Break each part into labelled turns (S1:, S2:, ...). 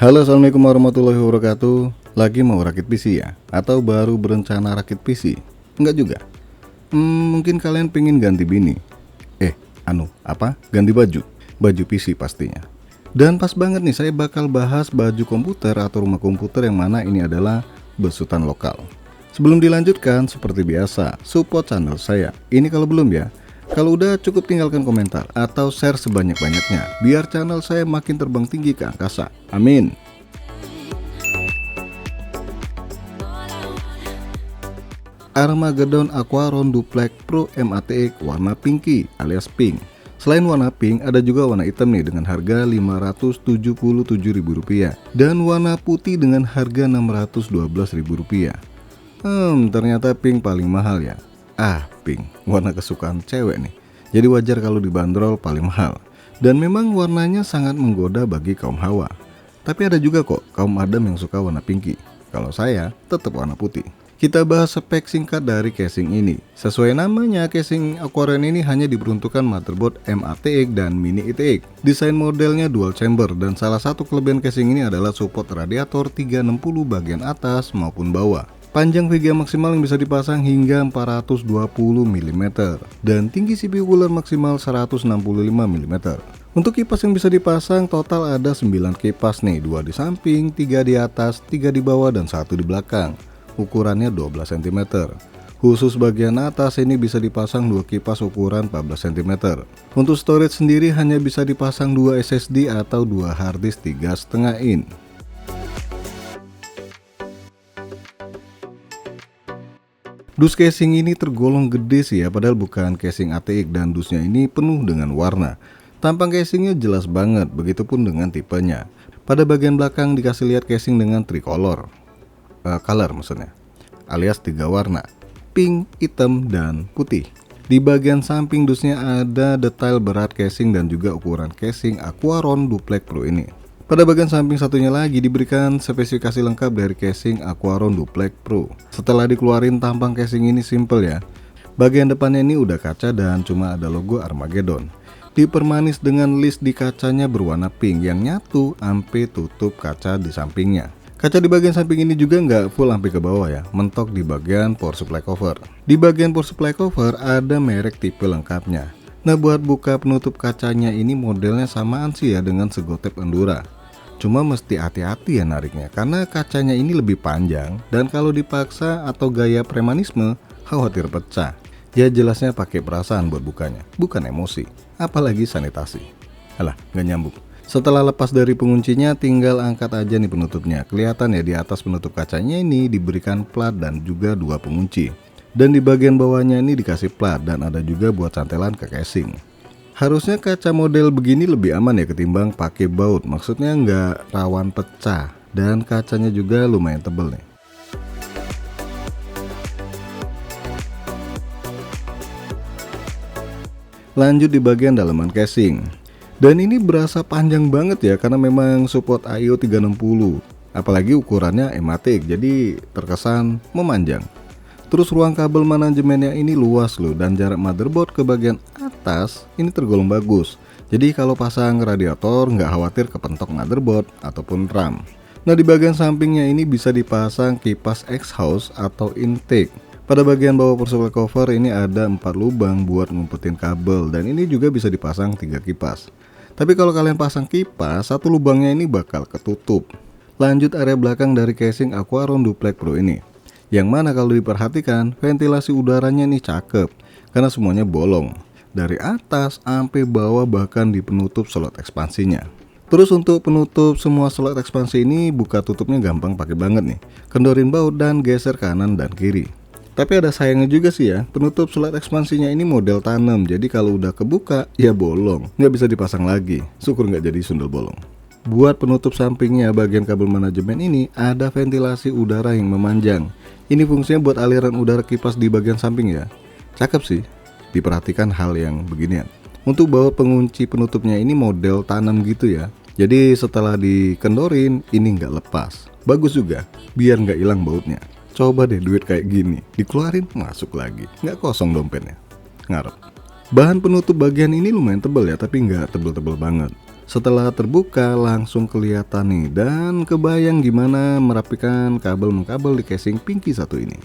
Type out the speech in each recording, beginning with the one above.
S1: Halo, assalamualaikum warahmatullahi wabarakatuh. Lagi mau rakit PC ya? Atau baru berencana rakit PC? Enggak juga. Mungkin kalian pengen ganti bini. Ganti baju. Baju PC pastinya. Dan pas banget nih, saya bakal bahas baju komputer atau rumah komputer yang mana ini adalah besutan lokal. Sebelum dilanjutkan, seperti biasa, support channel saya. Ini kalau belum ya. Kalau udah, cukup tinggalkan komentar atau share sebanyak-banyaknya, biar channel saya makin terbang tinggi ke angkasa. Amin. Armageddon Aquaron Duplex Pro MATX warna pinky alias pink. Selain warna pink, ada juga warna hitam nih dengan harga Rp577.000 dan warna putih dengan harga Rp612.000. Ternyata pink paling mahal ya. Pink, warna kesukaan cewek nih. Jadi wajar kalau dibanderol paling mahal. Dan memang warnanya sangat menggoda bagi kaum hawa. Tapi ada juga kok kaum adam yang suka warna pinky. Kalau saya tetap warna putih. Kita bahas spek singkat dari casing ini. Sesuai namanya, casing Aquaron ini hanya diperuntukkan motherboard MATX dan Mini ITX. Desain modelnya dual chamber dan salah satu kelebihan casing ini adalah support radiator 360 bagian atas maupun bawah. Panjang VGA maksimal yang bisa dipasang hingga 420 mm dan tinggi CPU cooler maksimal 165 mm. Untuk kipas yang bisa dipasang total ada 9 kipas nih, 2 di samping, 3 di atas, 3 di bawah dan 1 di belakang. Ukurannya 12 cm. Khusus bagian atas ini bisa dipasang 2 kipas ukuran 14 cm. Untuk storage sendiri hanya bisa dipasang 2 SSD atau 2 harddisk 3,5 in. Dus casing ini tergolong gede sih ya, padahal bukan casing ATX dan dusnya ini penuh dengan warna. Tampang casingnya jelas banget, begitupun dengan tipenya. Pada bagian belakang dikasih lihat casing dengan tricolor, color maksudnya, alias 3 warna, pink, hitam, dan putih. Di bagian samping dusnya ada detail berat casing dan juga ukuran casing Aquaron Duplex Pro ini. Pada bagian samping satunya lagi diberikan spesifikasi lengkap dari casing Aquaron Duplex Pro. Setelah dikeluarin, tampang casing ini simple ya. Bagian depannya ini udah kaca dan cuma ada logo Armageddon. Dipermanis dengan list di kacanya berwarna pink yang nyatu sampai tutup kaca di sampingnya. Kaca di bagian samping ini juga nggak full sampai ke bawah ya, mentok di bagian power supply cover. Di bagian power supply cover ada merek tipe lengkapnya. Nah, buat buka penutup kacanya ini modelnya samaan sih ya dengan Segotep Endura. Cuma mesti hati-hati ya nariknya, karena kacanya ini lebih panjang dan kalau dipaksa atau gaya premanisme khawatir pecah. Ya jelasnya pakai perasaan buat bukanya, bukan emosi, apalagi sanitasi. Alah, nggak nyambung. Setelah lepas dari penguncinya, tinggal angkat aja nih penutupnya. Kelihatan ya di atas penutup kacanya ini diberikan plat dan juga 2 pengunci. Dan di bagian bawahnya ini dikasih plat dan ada juga buat cantelan ke casing. Harusnya kaca model begini lebih aman ya ketimbang pakai baut, maksudnya nggak rawan pecah dan kacanya juga lumayan tebel nih. Lanjut di bagian dalaman casing. Dan ini berasa panjang banget ya karena memang support I/O 360, apalagi ukurannya MATX jadi terkesan memanjang. Terus ruang kabel manajemennya ini luas loh dan jarak motherboard ke bagian atas ini tergolong bagus. Jadi kalau pasang radiator nggak khawatir kepentok motherboard ataupun RAM. Nah, di bagian sampingnya ini bisa dipasang kipas exhaust atau intake. Pada bagian bawah power supply cover ini ada 4 lubang buat ngumpetin kabel dan ini juga bisa dipasang 3 kipas. Tapi kalau kalian pasang kipas, 1 lubangnya ini bakal ketutup. Lanjut area belakang dari casing Aquaron Duplex Pro ini. Yang mana kalau diperhatikan ventilasi udaranya nih cakep karena semuanya bolong dari atas sampai bawah bahkan di penutup slot ekspansinya. Terus untuk penutup semua slot ekspansi ini buka tutupnya gampang pakai banget nih. Kendorin baut dan geser kanan dan kiri. Tapi ada sayangnya juga sih ya, penutup slot ekspansinya ini model tanam, jadi kalau udah kebuka ya bolong, nggak bisa dipasang lagi. Syukur nggak jadi sundel bolong. Buat penutup sampingnya bagian kabel manajemen ini ada ventilasi udara yang memanjang. Ini fungsinya buat aliran udara kipas di bagian samping ya. Cakep sih, diperhatikan hal yang beginian. Untuk baut pengunci penutupnya ini model tanam gitu ya. Jadi setelah dikendorin ini nggak lepas. Bagus juga, biar nggak hilang bautnya. Coba deh duit kayak gini, dikeluarin masuk lagi, nggak kosong dompetnya. Ngarep. Bahan penutup bagian ini lumayan tebal ya, tapi nggak tebel-tebel banget. Setelah terbuka langsung kelihatan nih, dan kebayang gimana merapikan kabel-mengkabel di casing Pinky satu ini.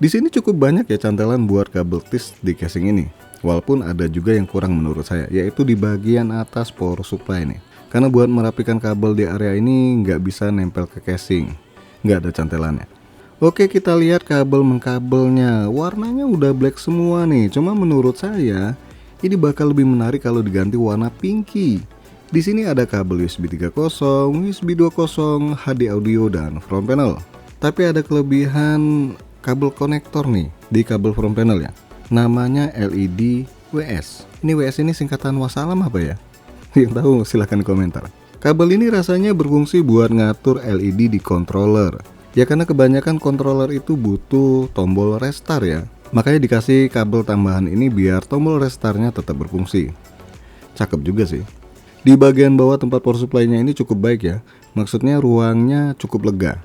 S1: Di sini cukup banyak ya cantelan buat kabel tis di casing ini. Walaupun ada juga yang kurang menurut saya, yaitu di bagian atas power supply nih. Karena buat merapikan kabel di area ini nggak bisa nempel ke casing, nggak ada cantelannya. Oke, kita lihat kabel mengkabelnya. Warnanya udah black semua nih. Cuma menurut saya ini bakal lebih menarik kalau diganti warna pinky. Di sini ada kabel USB 3.0, USB 2.0, HD audio dan front panel. Tapi ada kelebihan kabel konektor nih di kabel front panel ya. Namanya LED WS. Ini WS ini singkatan wassalam apa ya? Yang tahu silahkan komentar. Kabel ini rasanya berfungsi buat ngatur LED di controller. Ya karena kebanyakan controller itu butuh tombol restart ya. Makanya dikasih kabel tambahan ini biar tombol restartnya tetap berfungsi. Cakep juga sih. Di bagian bawah tempat power supply-nya ini cukup baik ya. Maksudnya ruangnya cukup lega.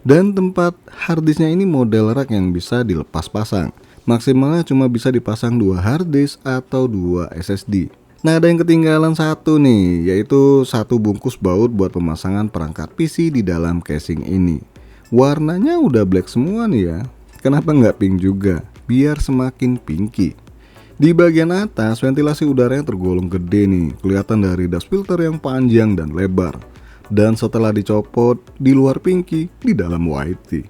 S1: Dan tempat harddisknya ini model rak yang bisa dilepas pasang. Maksimalnya cuma bisa dipasang 2 harddisk atau 2 SSD. Nah, ada yang ketinggalan satu nih, yaitu satu bungkus baut buat pemasangan perangkat PC di dalam casing ini. Warnanya udah black semua nih ya. Kenapa nggak pink juga? Biar semakin pinky. Di bagian atas ventilasi udaranya tergolong gede nih. Kelihatan dari dust filter yang panjang dan lebar. Dan setelah dicopot, di luar pinky, di dalam whitey.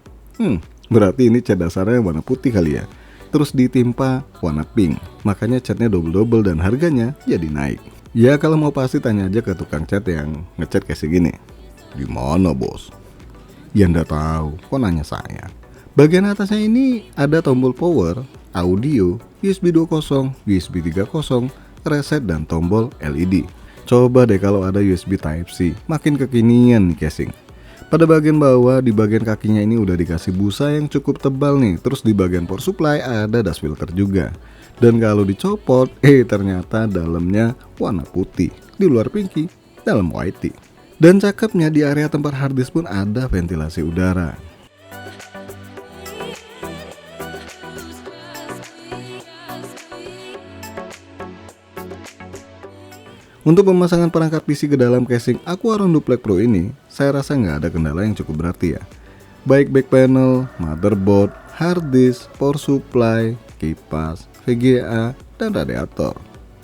S1: Berarti ini cat dasarnya warna putih kali ya. Terus ditimpa warna pink. Makanya catnya double-double dan harganya jadi naik. Ya kalau mau pasti tanya aja ke tukang cat yang ngecat kayak segini. Gimana bos? Ya nggak tahu, kok nanya saya. Bagian atasnya ini ada tombol power, audio, USB 2.0, USB 3.0, reset dan tombol LED. Coba deh kalau ada USB Type-C, makin kekinian nih casing. Pada bagian bawah, di bagian kakinya ini udah dikasih busa yang cukup tebal nih. Terus di bagian power supply ada dust filter juga. Dan kalau dicopot, ternyata dalamnya warna putih. Di luar pinky, dalam whitey. Dan cakepnya di area tempat harddisk pun ada ventilasi udara. Untuk pemasangan perangkat PC ke dalam casing Aquaron Duplex Pro ini, saya rasa nggak ada kendala yang cukup berarti ya. Baik back panel, motherboard, hard disk, power supply, kipas, VGA, dan radiator.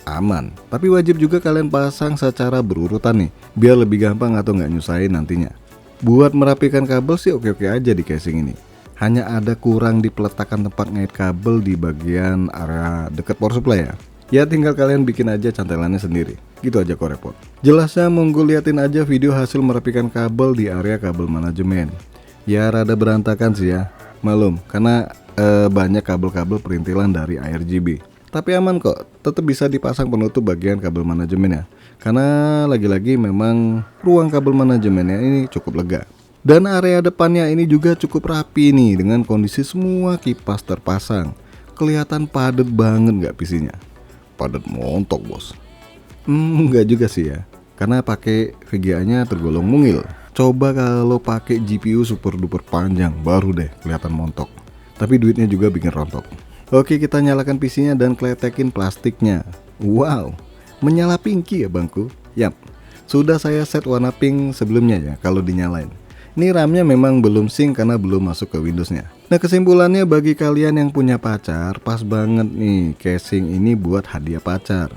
S1: Aman, tapi wajib juga kalian pasang secara berurutan nih, biar lebih gampang atau nggak nyusahin nantinya. Buat merapikan kabel sih oke-oke aja di casing ini. Hanya ada kurang di peletakan tempat ngait kabel di bagian area dekat power supply ya. Ya tinggal kalian bikin aja cantelannya sendiri. Gitu aja kok repot. Jelasnya monggo liatin aja video hasil merapikan kabel di area kabel manajemen. Ya rada berantakan sih ya. Malum, karena banyak kabel-kabel perintilan dari ARGB. Tapi aman kok, tetap bisa dipasang penutup bagian kabel manajemen ya. Karena lagi-lagi memang ruang kabel manajemennya ini cukup lega. Dan area depannya ini juga cukup rapi nih, dengan kondisi semua kipas terpasang. Kelihatan padat banget nggak PC-nya? Padat montok bos. Enggak juga sih ya, karena pakai VGA-nya tergolong mungil. Coba kalau pakai GPU super duper panjang, baru deh kelihatan montok. Tapi duitnya juga bikin rontok. Oke, kita nyalakan PC-nya dan kletekin plastiknya. Wow, menyala pinky ya bangku. Yap, sudah saya set warna pink sebelumnya ya kalau dinyalain. Ini RAM-nya memang belum sync karena belum masuk ke Windows-nya. Nah kesimpulannya bagi kalian yang punya pacar, pas banget nih casing ini buat hadiah pacar.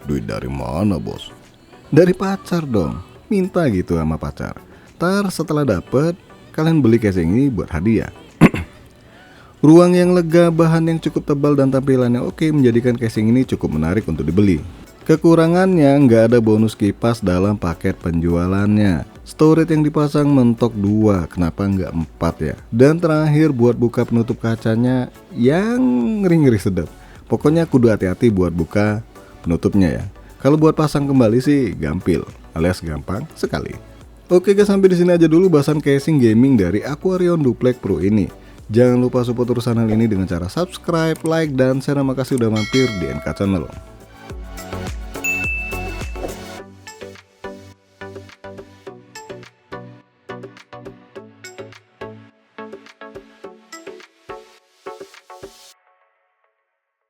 S1: Duit dari mana bos? Dari pacar dong, minta gitu sama pacar. Ntar setelah dapet, kalian beli casing ini buat hadiah. Ruang yang lega, bahan yang cukup tebal dan tampilannya oke menjadikan casing ini cukup menarik untuk dibeli. Kekurangannya nggak ada bonus kipas dalam paket penjualannya. Storage yang dipasang mentok 2, kenapa nggak 4 ya? Dan terakhir buat buka penutup kacanya yang ngeri-ngeri sedap. Pokoknya kudu hati-hati buat buka penutupnya ya. Kalau buat pasang kembali sih gampil, alias gampang sekali. Oke guys, sampai di sini aja dulu bahasan casing gaming dari Aquaron Duplex Pro ini. Jangan lupa support terus channel ini dengan cara subscribe, like, dan share. Terima kasih udah mampir di NK Channel.